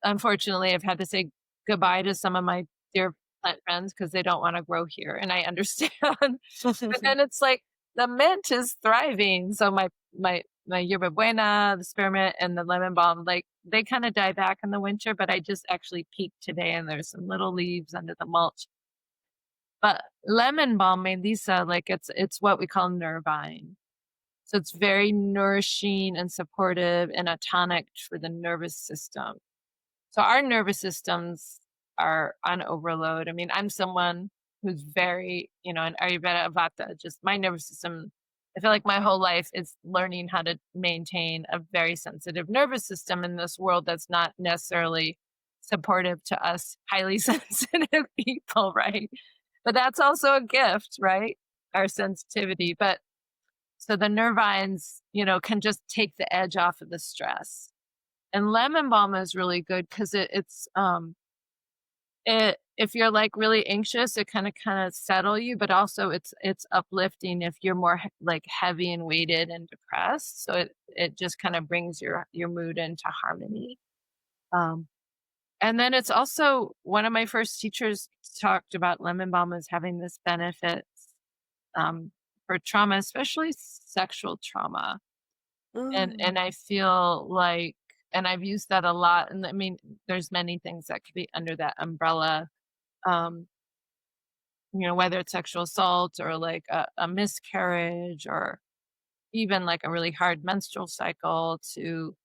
unfortunately, I've had to say goodbye to some of my dear plant friends because they don't wanna grow here, and I understand. But then it's like the mint is thriving, so my yerba buena, the spearmint, and the lemon balm, like, they kinda die back in the winter, but I just actually peeked today, and there's some little leaves under the mulch. But lemon balm, Melissa, like, it's what we call nervine. So it's very nourishing and supportive and a tonic for the nervous system. So our nervous systems are on overload. I mean, I'm someone who's very, an Ayurveda Vata, just my nervous system. I feel like my whole life is learning how to maintain a very sensitive nervous system in this world that's not necessarily supportive to us highly sensitive people, right? But that's also a gift, right? Our sensitivity. But so the nervines, can just take the edge off of the stress. And lemon balm is really good because it if you're, like, really anxious, it kinda settle you, but also it's uplifting if you're more like, heavy and weighted and depressed, so it just kinda brings your mood into harmony. Um, and then it's also one of my first teachers talked about lemon balm as having this benefit, um, for trauma, especially sexual trauma. And Mm. I feel like, and I've used that a lot, and I mean, there's many things that could be under that umbrella, um, whether it's sexual assault or like a miscarriage or even like a really hard menstrual cycle to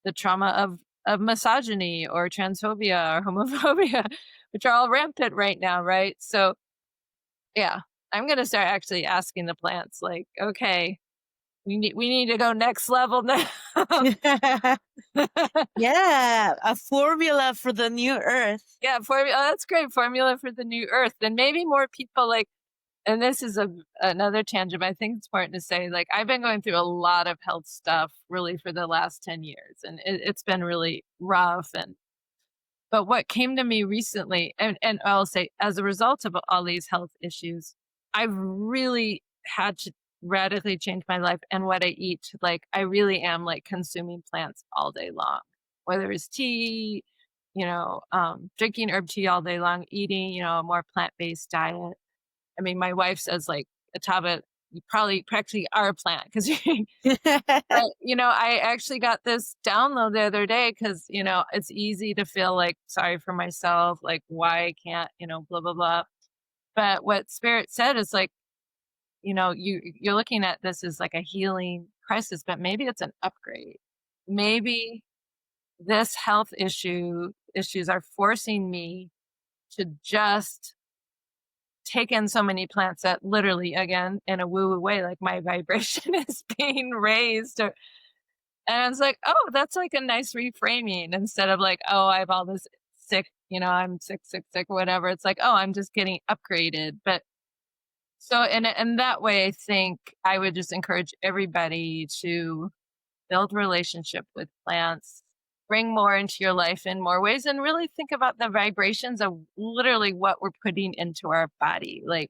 the trauma of misogyny or transphobia or homophobia, which are all rampant right now, right? So, yeah, I'm gonna start actually asking the plants like, "Okay, we need to go next level now." Yeah, a formula for the new earth. Yeah, formula. Oh, that's great. Formula for the new earth. Then maybe more people like, and this is another tangent, but I think it's important to say, like, I've been going through a lot of health stuff really for the last 10 years, and it's been really rough. But what came to me recently, and I'll say as a result of all these health issues, I've really had to radically change my life and what I eat. Like, I really am like consuming plants all day long, whether it's tea, drinking herb tea all day long, eating, a more plant-based diet. I mean, my wife says like, Atava, you probably practically are a plant because but, I actually got this download the other day because, it's easy to feel like sorry for myself, like why I can't, blah, blah, blah. But what Spirit said is like, you're looking at this as like a healing crisis, but maybe it's an upgrade. Maybe this health issues are forcing me to just take in so many plants that literally, again, in a woo woo way, like my vibration is being raised. And I was like, "Oh, that's like a nice reframing," instead of like, "Oh, I have all this sick, I'm sick, sick, sick, whatever." It's like, "Oh, I'm just getting upgraded." But so in that way, I think I would just encourage everybody to build relationship with plants, bring more into your life in more ways, and really think about the vibrations of literally what we're putting into our body. Like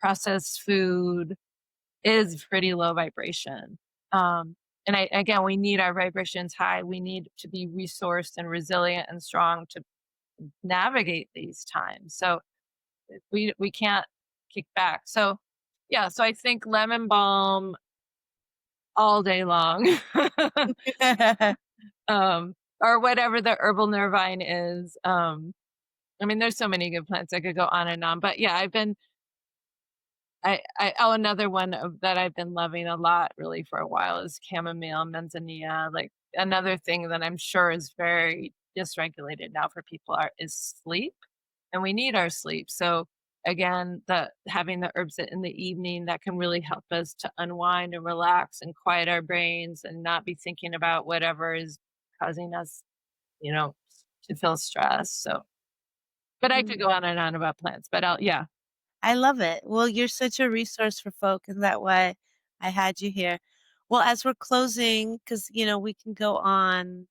processed food is pretty low vibration. And again, we need our vibrations high. We need to be resourced and resilient and strong to navigate these times. So we can't kick back. So yeah, so I think lemon balm all day long, or whatever the herbal nervine is. I mean, there's so many good plants. I could go on and on, but yeah, another one that I've been loving a lot really for a while is chamomile, manzanilla. Like another thing that I'm sure is very dysregulated now for people is sleep, and we need our sleep. So again, the having the herbs in the evening that can really help us to unwind and relax and quiet our brains and not be thinking about whatever is causing us, you know, to feel stressed. So, but I could Mm, go on and on about plants, but yeah. I love it. Well, you're such a resource for folk, and that why I had you here. Well, as we're closing, because we can go on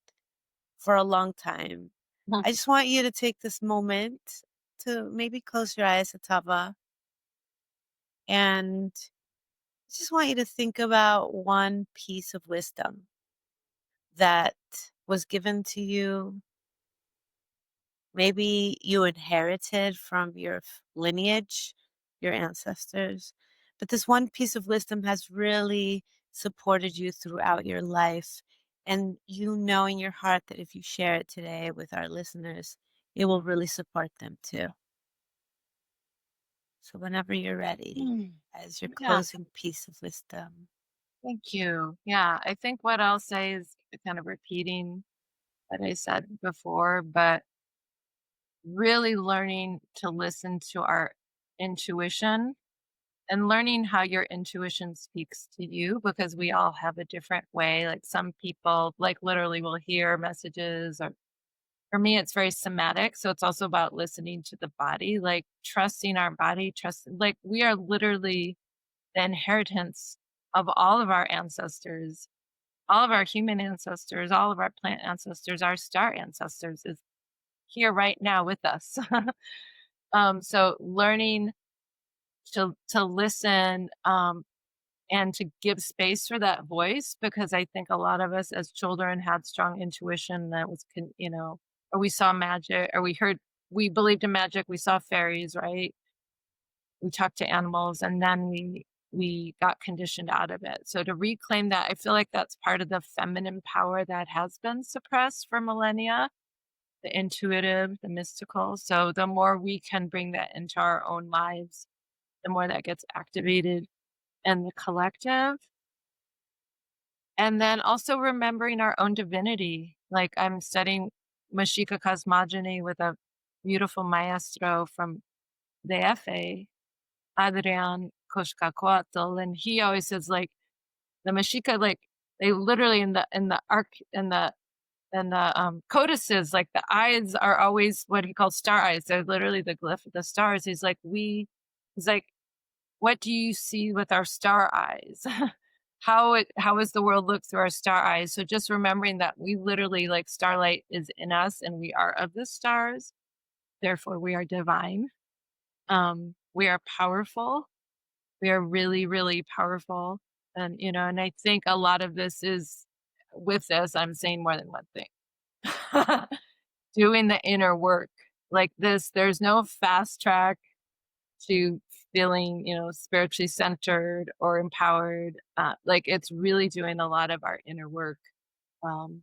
for a long time. I just want you to take this moment to maybe close your eyes, Atava, and just want you to think about one piece of wisdom that was given to you. Maybe you inherited from your lineage, your ancestors, but this one piece of wisdom has really supported you throughout your life. And you know in your heart that if you share it today with our listeners, it will really support them too. So, whenever you're ready, Mm. as your Yeah. closing piece of wisdom. Thank you. Yeah, I think what I'll say is kind of repeating what I said before, but really learning to listen to our intuition and learning how your intuition speaks to you because we all have a different way. Like some people, like literally, will hear messages, or for me, it's very somatic. So it's also about listening to the body, like trusting our body, like we are literally the inheritance of all of our ancestors, all of our human ancestors, all of our plant ancestors, our star ancestors is here right now with us. So learning to listen, and to give space for that voice, because I think a lot of us as children had strong intuition that was, or we saw magic, or we believed in magic, we saw fairies, right? We talked to animals, and then we got conditioned out of it. So to reclaim that, I feel like that's part of the feminine power that has been suppressed for millennia, the intuitive, the mystical. So the more we can bring that into our own lives, the more that gets activated in the collective. And then also remembering our own divinity. Like I'm studying Mashika cosmogony with a beautiful maestro from the FA, Adrian Koshkakoatl, and he always says like the Mashika, like they literally in the arc in the and the codices, like the eyes are always what he calls star eyes. They're literally the glyph of the stars. He's like, what do you see with our star eyes? How is the world look through our star eyes? So just remembering that we literally, like, starlight is in us and we are of the stars, therefore we are divine. We are powerful. We are really, really powerful. And, and I think a lot of this is with this, I'm saying more than one thing. Doing the inner work like this, there's no fast track to feeling, spiritually centered or empowered. Like it's really doing a lot of our inner work. Um,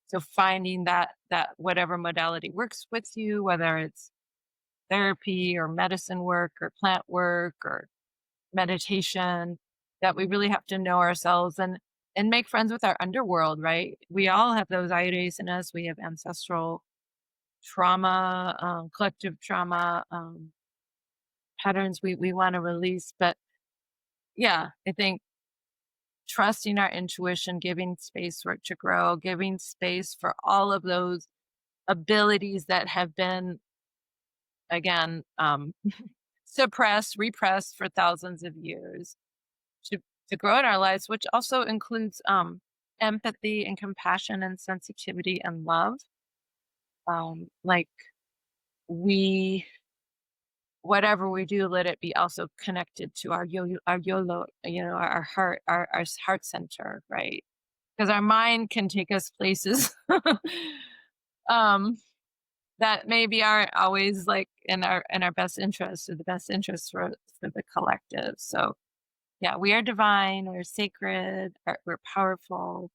so finding that whatever modality works with you, whether it's therapy or medicine work or plant work or meditation, that we really have to know ourselves and make friends with our underworld, right? We all have those irides in us. We have ancestral trauma, collective trauma, patterns we want to release. But yeah, I think trusting our intuition, giving space for it to grow, giving space for all of those abilities that have been, again, suppressed, repressed for thousands of years to, to grow in our lives, which also includes empathy and compassion and sensitivity and love. Like we whatever we do, let it be also connected to our YOLO, our heart, our heart center, right? Because our mind can take us places um, that maybe aren't always like in our best interest or the best interest for the collective. So yeah, we are divine, we're sacred, we're powerful,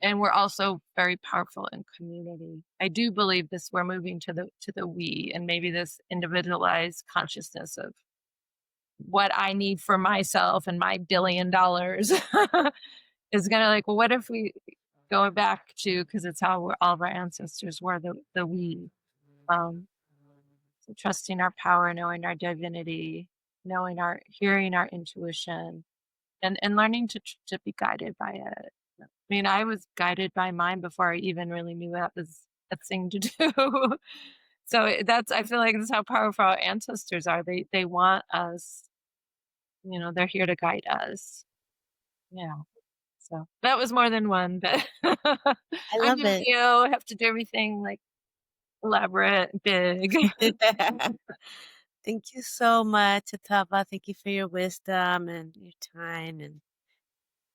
and we're also very powerful in community. I do believe this. We're moving to the we, and maybe this individualized consciousness of what I need for myself and my $1 billion is gonna like. Well, what if we go back to because it's how all of our ancestors were the we. Um, so trusting our power, knowing our divinity, knowing our hearing our intuition, and learning to be guided by it. I mean, I was guided by mine before I even really knew that was a thing to do. So that's I feel like that's how powerful our ancestors are. They want us, they're here to guide us. Yeah. So that was more than one, but I I'm love just it. you. I have to do everything like elaborate, big. Thank you so much, Atava. Thank you for your wisdom and your time and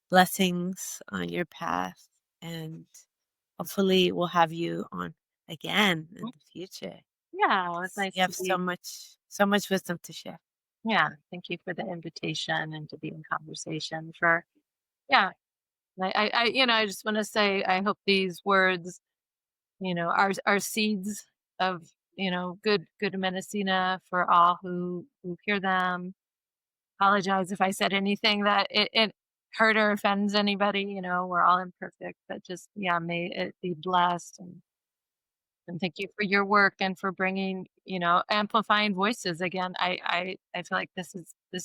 blessings on your path. And hopefully we'll have you on again in the future. Yeah, well, it's 'Cause nice you to have be. so much wisdom to share. Yeah, thank you for the invitation and to be in conversation for. Yeah, I just want to say, I hope these words, are seeds of, good medicina for all who hear them. Apologize if I said anything that it hurt or offends anybody. We're all imperfect, but just yeah, may it be blessed and thank you for your work and for bringing, amplifying voices again. I feel like this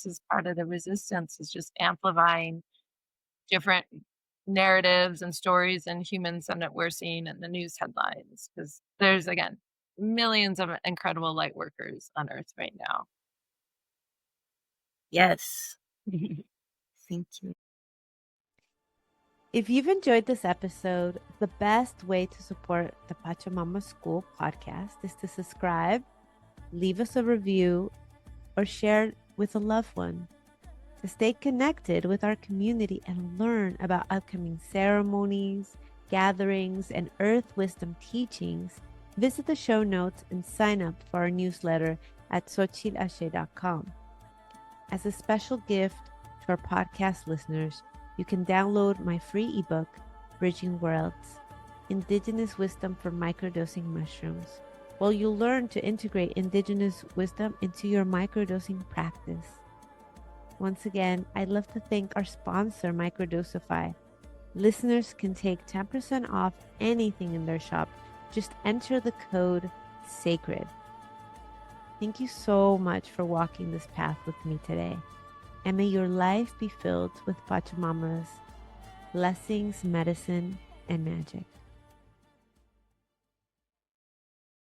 is part of the resistance is just amplifying different narratives and stories and humans and that we're seeing in the news headlines because there's again millions of incredible light workers on earth right now. Yes. Thank you. If you've enjoyed this episode, the best way to support the Pachamama School podcast is to subscribe, leave us a review, or share it with a loved one. To stay connected with our community and learn about upcoming ceremonies, gatherings, and earth wisdom teachings, visit the show notes and sign up for our newsletter at xochitlashe.com. As a special gift to our podcast listeners, you can download my free ebook, Bridging Worlds, Indigenous Wisdom for Microdosing Mushrooms, while you'll learn to integrate indigenous wisdom into your microdosing practice. Once again, I'd love to thank our sponsor, Microdosify. Listeners can take 10% off anything in their shop. Just enter the code SACRED. Thank you so much for walking this path with me today. And may your life be filled with Pachamama's blessings, medicine, and magic.